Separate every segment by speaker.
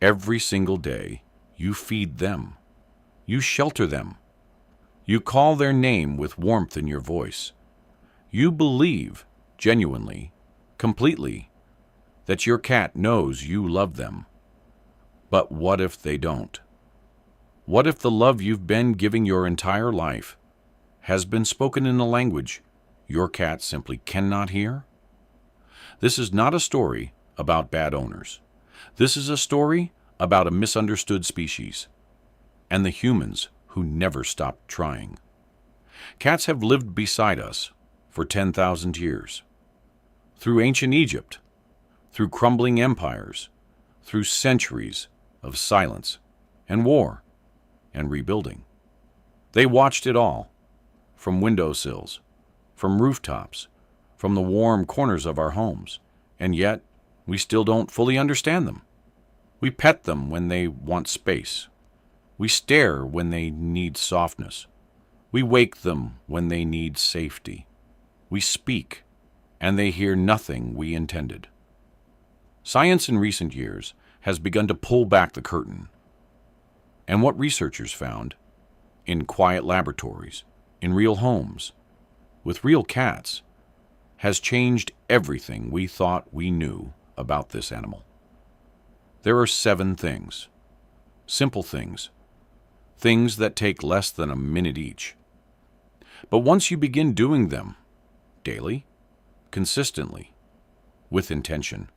Speaker 1: Every single day, you feed them. You shelter them. You call their name with warmth in your voice. You believe, genuinely, completely, that your cat knows you love them. But what if they don't? What if the love you've been giving your entire life has been spoken in a language your cat simply cannot hear? This is not a story about bad owners. This is a story about a misunderstood species and the humans who never stopped trying. Cats have lived beside us for 10,000 years. Through ancient Egypt, through crumbling empires, through centuries of silence and war and rebuilding. They watched it all, from windowsills, from rooftops, from the warm corners of our homes, and yet we still don't fully understand them. We pet them when they want space. We stare when they need softness. We wake them when they need safety. We speak, and they hear nothing we intended. Science in recent years has begun to pull back the curtain. And what researchers found, in quiet laboratories, in real homes, with real cats, has changed everything we thought we knew about this animal. There are 7 things, simple things, things that take less than a minute each. But once you begin doing them, daily, consistently, with intention,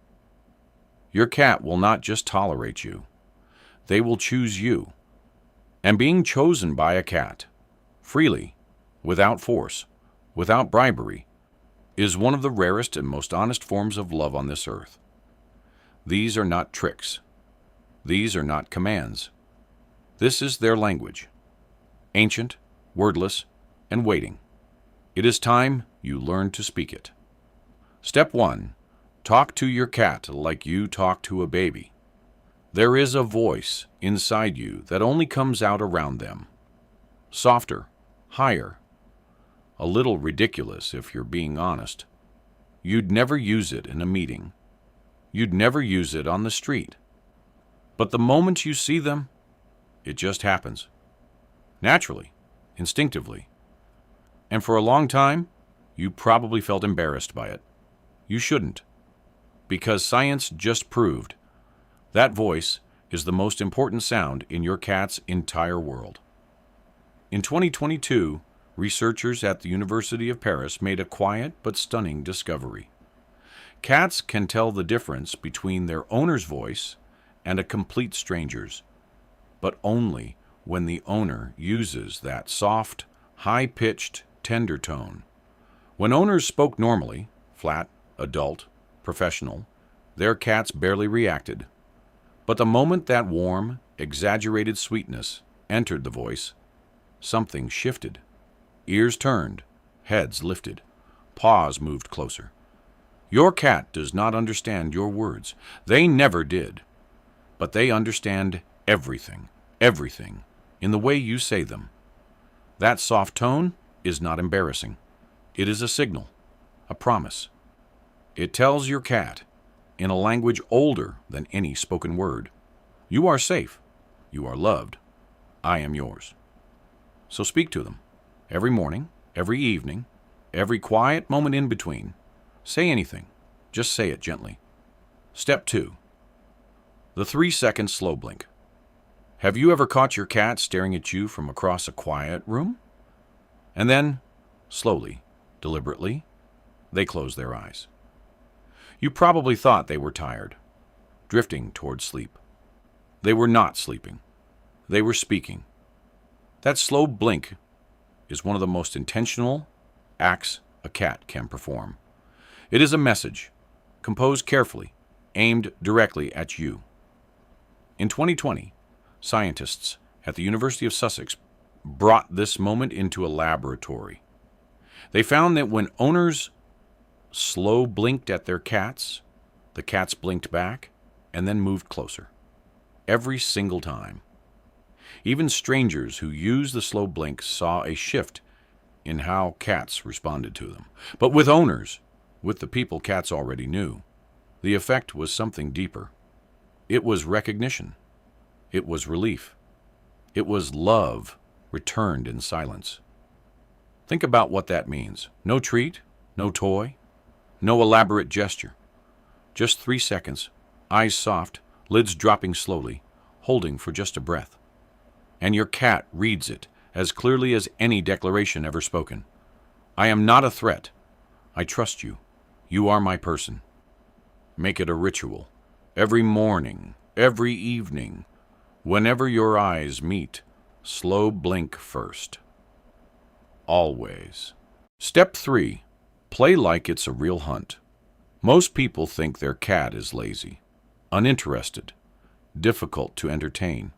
Speaker 1: your cat will not just tolerate you, they will choose you. And being chosen by a cat, freely, without force, without bribery, is one of the rarest and most honest forms of love on this earth. These are not tricks. These are not commands. This is their language, ancient, wordless, and waiting. It is time you learn to speak it. Step 1. Talk to your cat like you talk to a baby. There is a voice inside you that only comes out around them. Softer, higher, a little ridiculous if you're being honest. You'd never use it in a meeting. You'd never use it on the street. But the moment you see them, it just happens. Naturally, instinctively. And for a long time, you probably felt embarrassed by it. You shouldn't. Because science just proved that voice is the most important sound in your cat's entire world. In 2022, researchers at the University of Paris made a quiet but stunning discovery. Cats can tell the difference between their owner's voice and a complete stranger's, but only when the owner uses that soft, high-pitched, tender tone. When owners spoke normally, flat, adult, professional, their cats barely reacted. But the moment that warm, exaggerated sweetness entered the voice, something shifted. Ears turned, heads lifted, paws moved closer. Your cat does not understand your words. They never did. But they understand everything, everything, in the way you say them. That soft tone is not embarrassing. It is a signal, a promise. It tells your cat, in a language older than any spoken word, you are safe, you are loved, I am yours. So speak to them, every morning, every evening, every quiet moment in between. Say anything, just say it gently. Step 2. The 3-second slow blink. Have you ever caught your cat staring at you from across a quiet room? And then, slowly, deliberately, they close their eyes. You probably thought they were tired, drifting toward sleep. They were not sleeping. They were speaking. That slow blink is one of the most intentional acts a cat can perform. It is a message, composed carefully, aimed directly at you. In 2020, scientists at the University of Sussex brought this moment into a laboratory. They found that when owners slow blinked at their cats, the cats blinked back and then moved closer. Every single time. Even strangers who used the slow blink saw a shift in how cats responded to them. But with owners, with the people cats already knew, the effect was something deeper. It was recognition. It was relief. It was love returned in silence. Think about what that means. No treat, no toy, no elaborate gesture. Just 3 seconds, eyes soft, lids dropping slowly, holding for just a breath. And your cat reads it as clearly as any declaration ever spoken. I am not a threat. I trust you. You are my person. Make it a ritual. Every morning, every evening, whenever your eyes meet, slow blink first. Always. Step 3. Play like it's a real hunt. Most people think their cat is lazy, uninterested, difficult to entertain.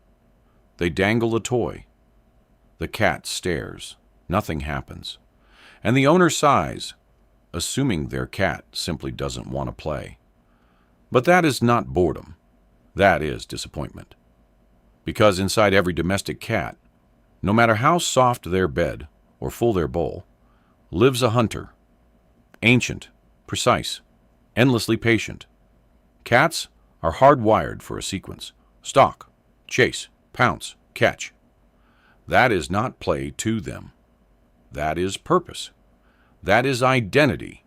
Speaker 1: They dangle a toy. The cat stares. Nothing happens. And the owner sighs, assuming their cat simply doesn't want to play. But that is not boredom. That is disappointment. Because inside every domestic cat, no matter how soft their bed or full their bowl, lives a hunter. Ancient, precise, endlessly patient. Cats are hardwired for a sequence. Stalk, chase, pounce, catch. That is not play to them. That is purpose. That is identity.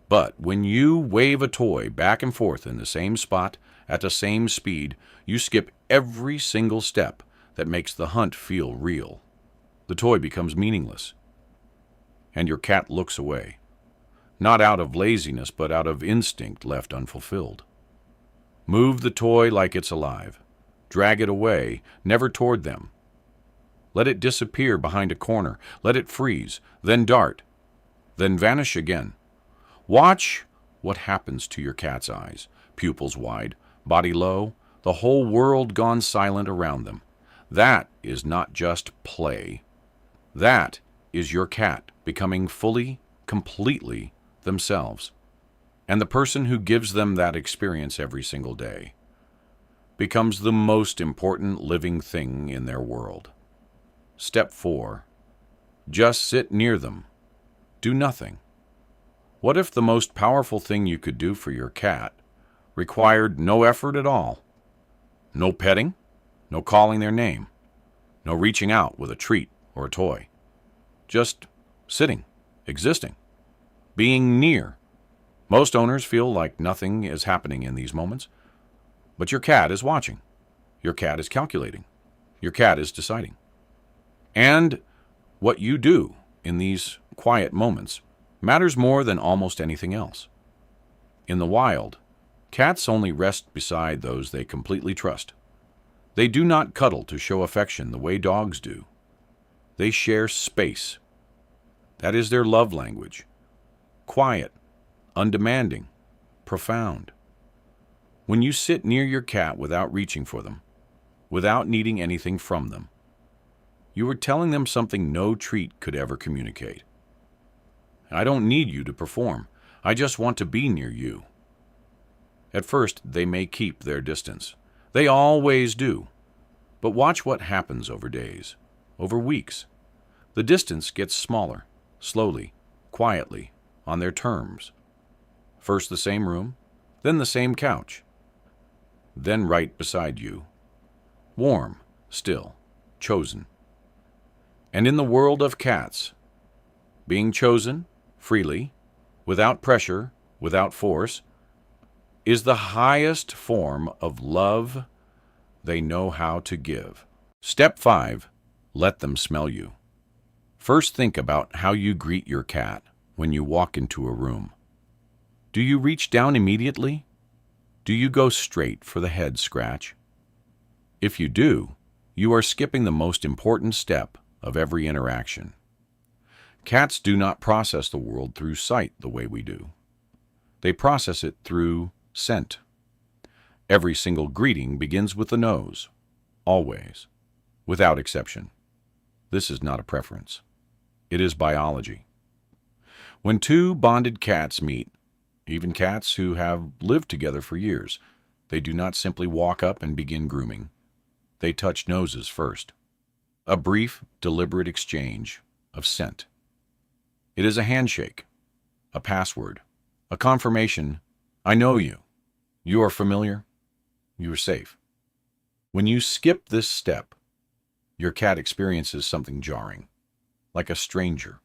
Speaker 1: But when you wave a toy back and forth in the same spot, at the same speed, you skip every single step that makes the hunt feel real. The toy becomes meaningless. And your cat looks away. Not out of laziness, but out of instinct left unfulfilled. Move the toy like it's alive. Drag it away, never toward them. Let it disappear behind a corner. Let it freeze, then dart, then vanish again. Watch what happens to your cat's eyes, pupils wide, body low, the whole world gone silent around them. That is not just play. That is your cat becoming fully, completely themselves. And the person who gives them that experience every single day becomes the most important living thing in their world. Step 4. Just sit near them. Do nothing. What if the most powerful thing you could do for your cat required no effort at all? No petting, no calling their name, no reaching out with a treat or a toy. Just sitting, existing, being near. Most owners feel like nothing is happening in these moments, but your cat is watching. Your cat is calculating. Your cat is deciding. And what you do in these quiet moments matters more than almost anything else. In the wild, cats only rest beside those they completely trust. They do not cuddle to show affection the way dogs do. They share space. That is their love language. Quiet, undemanding, profound. When you sit near your cat without reaching for them, without needing anything from them, you are telling them something no treat could ever communicate. I don't need you to perform. I just want to be near you. At first, they may keep their distance. They always do. But watch what happens over days, over weeks. The distance gets smaller, slowly, quietly, on their terms. First the same room, then the same couch, then right beside you. Warm, still, chosen. And in the world of cats, being chosen, freely, without pressure, without force, is the highest form of love they know how to give. Step 5. Let them smell you. First, think about how you greet your cat when you walk into a room. Do you reach down immediately? Do you go straight for the head scratch? If you do, you are skipping the most important step of every interaction. Cats do not process the world through sight the way we do. They process it through scent. Every single greeting begins with the nose, always, without exception. This is not a preference. It is biology. When two bonded cats meet, even cats who have lived together for years, they do not simply walk up and begin grooming. They touch noses first. A brief, deliberate exchange of scent. It is a handshake, a password, a confirmation, I know you. You are familiar. you are safe. When you skip this step, your cat experiences something jarring, like a stranger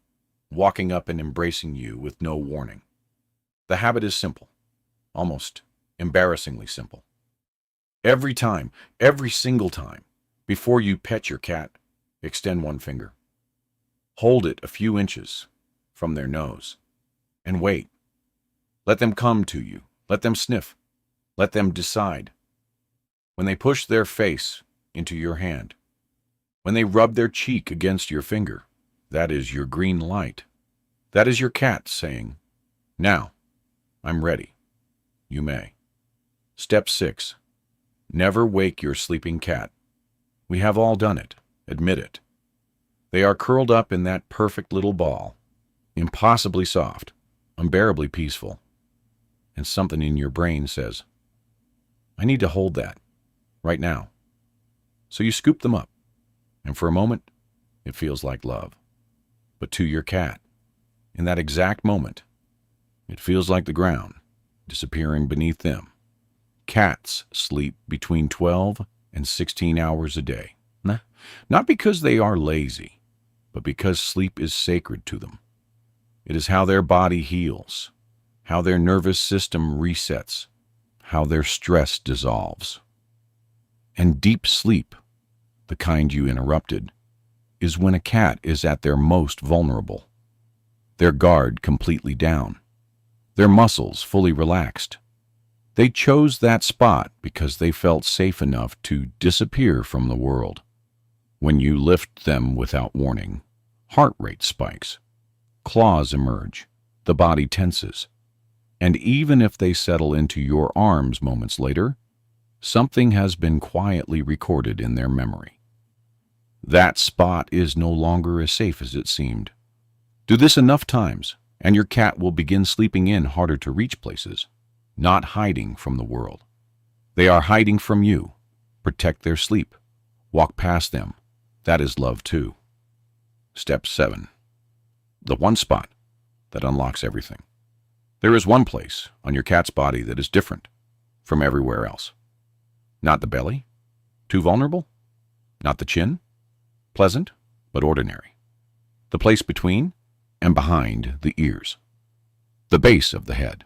Speaker 1: walking up and embracing you with no warning. The habit is simple, almost embarrassingly simple. Every time, every single time, before you pet your cat, extend one finger. Hold it a few inches from their nose and wait. Let them come to you. Let them sniff. Let them decide. When they push their face into your hand, when they rub their cheek against your finger, that is your green light. That is your cat saying, "Now, I'm ready. You may." Step 6. Never wake your sleeping cat. We have all done it. Admit it. They are curled up in that perfect little ball, impossibly soft, unbearably peaceful, and something in your brain says, "I need to hold that, right now." So you scoop them up, and for a moment, it feels like love. But to your cat, in that exact moment, it feels like the ground disappearing beneath them. Cats sleep between 12 and 16 hours a day. Not because they are lazy, but because sleep is sacred to them. It is how their body heals, how their nervous system resets, how their stress dissolves. And deep sleep, the kind you interrupted, is when a cat is at their most vulnerable. Their guard completely down, their muscles fully relaxed. They chose that spot because they felt safe enough to disappear from the world. When you lift them without warning, heart rate spikes, claws emerge, the body tenses, and even if they settle into your arms moments later, something has been quietly recorded in their memory. That spot is no longer as safe as it seemed. Do this enough times, and your cat will begin sleeping in harder to reach places, not hiding from the world. They are hiding from you. Protect their sleep. Walk past them. That is love too. Step 7. The one spot that unlocks everything. There is one place on your cat's body that is different from everywhere else. Not the belly? Too vulnerable? Not the chin? Pleasant, but ordinary. The place between and behind the ears. The base of the head.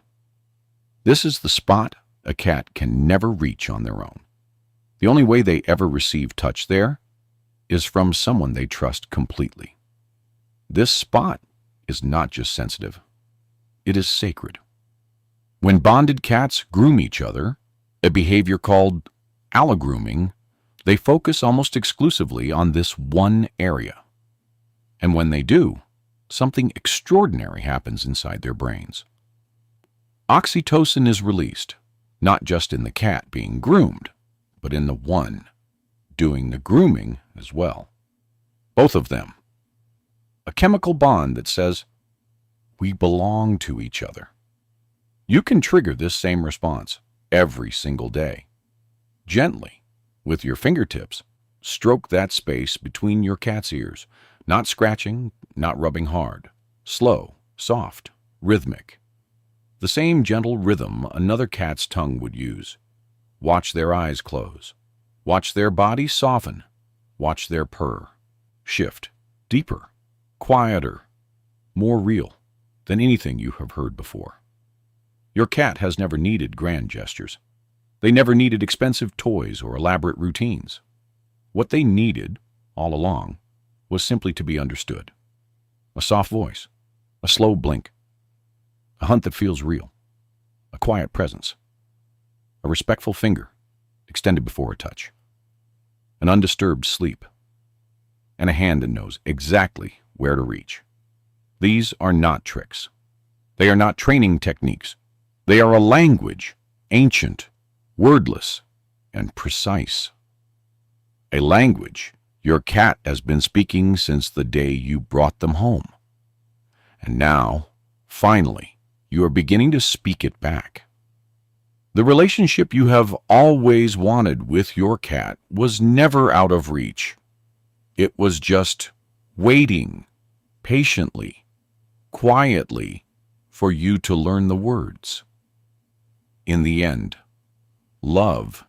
Speaker 1: This is the spot a cat can never reach on their own. The only way they ever receive touch there is from someone they trust completely. This spot is not just sensitive. It is sacred. When bonded cats groom each other, a behavior called allogrooming, they focus almost exclusively on this one area. And when they do, something extraordinary happens inside their brains. Oxytocin is released, not just in the cat being groomed, but in the one doing the grooming as well. Both of them. A chemical bond that says, we belong to each other. You can trigger this same response every single day. Gently, with your fingertips, stroke that space between your cat's ears, not scratching, not rubbing hard. Slow, soft, rhythmic. The same gentle rhythm another cat's tongue would use. Watch their eyes close. Watch their body soften. Watch their purr. Shift. Deeper. Quieter. More real than anything you have heard before. Your cat has never needed grand gestures. They never needed expensive toys or elaborate routines. What they needed, all along, was simply to be understood. A soft voice. A slow blink. A hunt that feels real. A quiet presence. A respectful finger extended before a touch. An undisturbed sleep. And a hand that knows exactly where to reach. These are not tricks. They are not training techniques. They are a language, ancient, wordless, and precise. A language your cat has been speaking since the day you brought them home. And now, finally, you are beginning to speak it back. The relationship you have always wanted with your cat was never out of reach. It was just waiting, patiently, quietly, for you to learn the words. In the end, love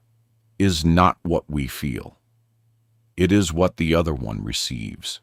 Speaker 1: is not what we feel. It is what the other one receives.